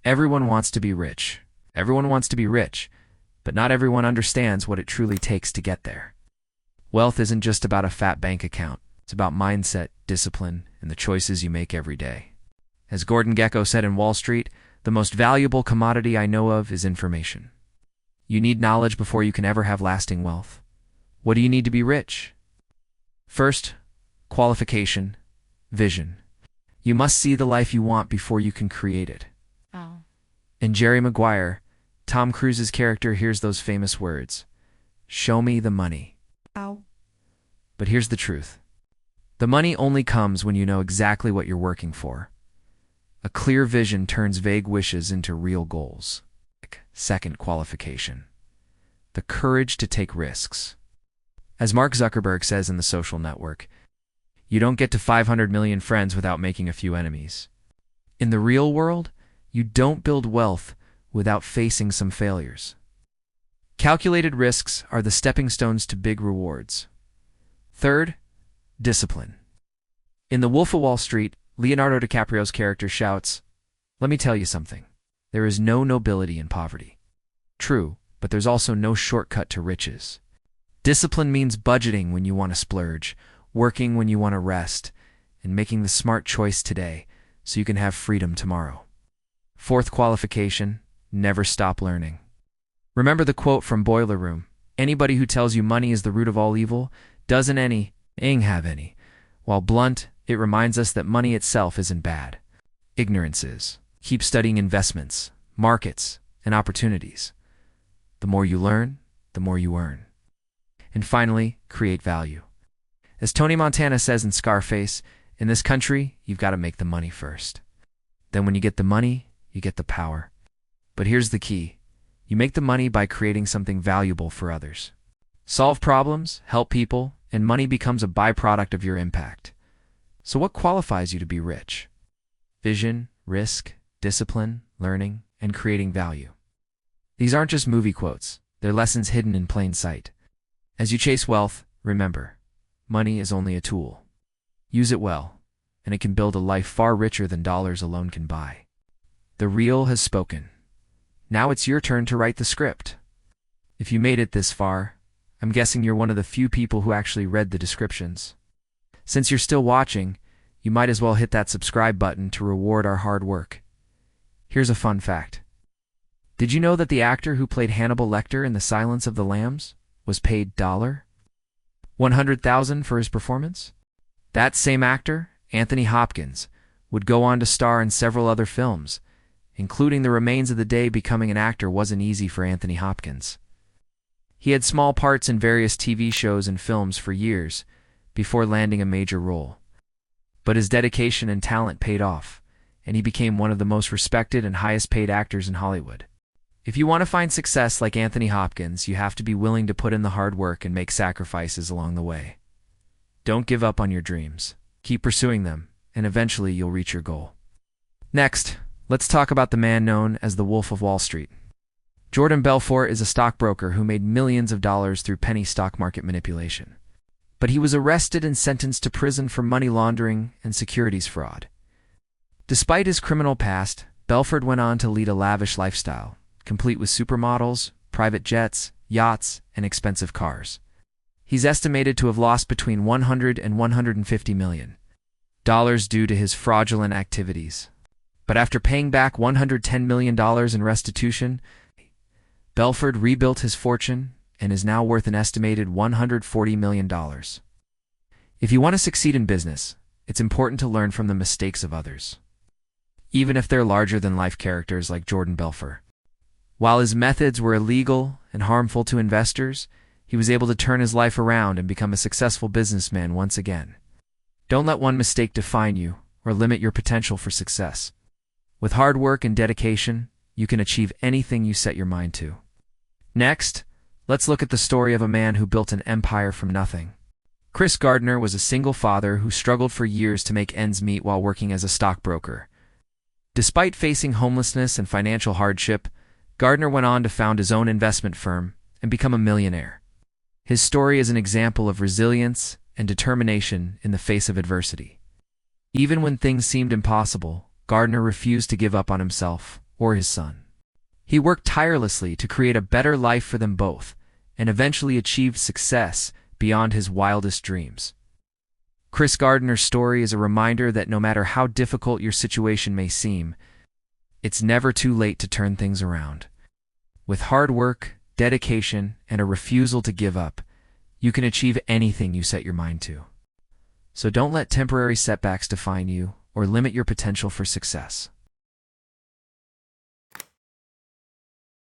Everyone wants to be rich. Everyone wants to be rich, but not everyone understands what it truly takes to get there. Wealth isn't just about a fat bank account. It's about mindset, discipline, and the choices you make every day. As Gordon Gekko said in Wall Street, the most valuable commodity I know of is information. You need knowledge before you can ever have lasting wealth. What do you need to be rich? First, qualification, vision. You must see the life you want before you can create it. Oh. In Jerry Maguire, Tom Cruise's character hears those famous words, "Show me the money." Ow. But here's the truth. The money only comes when you know exactly what you're working for. A clear vision turns vague wishes into real goals. Second qualification, the courage to take risks. As Mark Zuckerberg says in The Social Network, you don't get to 500 million friends without making a few enemies. In the real world, you don't build wealth without facing some failures. Calculated risks are the stepping stones to big rewards. Third, discipline. In The Wolf of Wall Street, Leonardo DiCaprio's character shouts, "Let me tell you something. There is no nobility in poverty." True, but there's also no shortcut to riches. Discipline means budgeting when you want to splurge, working when you want to rest, and making the smart choice today so you can have freedom tomorrow. Fourth qualification, never stop learning. Remember the quote from Boiler Room, "Anybody who tells you money is the root of all evil doesn't have any." While blunt, it reminds us that money itself isn't bad. Ignorance is. Keep studying investments, markets, and opportunities. The more you learn, the more you earn. And finally, create value. As Tony Montana says in Scarface, in this country, you've got to make the money first. Then when you get the money, you get the power. But here's the key. You make the money by creating something valuable for others. Solve problems, help people, and money becomes a byproduct of your impact. So what qualifies you to be rich? Vision, risk, discipline, learning, and creating value. These aren't just movie quotes. They're lessons hidden in plain sight. As you chase wealth, remember, money is only a tool. Use it well, and it can build a life far richer than dollars alone can buy. The reel has spoken. Now it's your turn to write the script. If you made it this far, I'm guessing you're one of the few people who actually read the descriptions. Since you're still watching, you might as well hit that subscribe button to reward our hard work. Here's a fun fact. Did you know that the actor who played Hannibal Lecter in The Silence of the Lambs was paid $100,000 for his performance? That same actor, Anthony Hopkins, would go on to star in several other films, including The Remains of the Day. Becoming an actor wasn't easy for Anthony Hopkins. He had small parts in various TV shows and films for years before landing a major role. But his dedication and talent paid off, and he became one of the most respected and highest-paid actors in Hollywood. If you want to find success like Anthony Hopkins, you have to be willing to put in the hard work and make sacrifices along the way. Don't give up on your dreams. Keep pursuing them, and eventually you'll reach your goal. Next, let's talk about the man known as the Wolf of Wall Street. Jordan Belfort is a stockbroker who made millions of dollars through penny stock market manipulation. But he was arrested and sentenced to prison for money laundering and securities fraud. Despite his criminal past, Belfort went on to lead a lavish lifestyle, complete with supermodels, private jets, yachts, and expensive cars. He's estimated to have lost between $100 and $150 million due to his fraudulent activities. But after paying back $110 million in restitution, Belfort rebuilt his fortune and is now worth an estimated $140 million. If you want to succeed in business, it's important to learn from the mistakes of others, even if they're larger-than-life characters like Jordan Belfort. While his methods were illegal and harmful to investors, he was able to turn his life around and become a successful businessman once again. Don't let one mistake define you or limit your potential for success. With hard work and dedication, you can achieve anything you set your mind to. Next, let's look at the story of a man who built an empire from nothing. Chris Gardner was a single father who struggled for years to make ends meet while working as a stockbroker. Despite facing homelessness and financial hardship, Gardner went on to found his own investment firm and become a millionaire. His story is an example of resilience and determination in the face of adversity. Even when things seemed impossible, Gardner refused to give up on himself, or his son. He worked tirelessly to create a better life for them both, and eventually achieved success beyond his wildest dreams. Chris Gardner's story is a reminder that no matter how difficult your situation may seem, it's never too late to turn things around. With hard work, dedication, and a refusal to give up, you can achieve anything you set your mind to. So don't let temporary setbacks define you or limit your potential for success.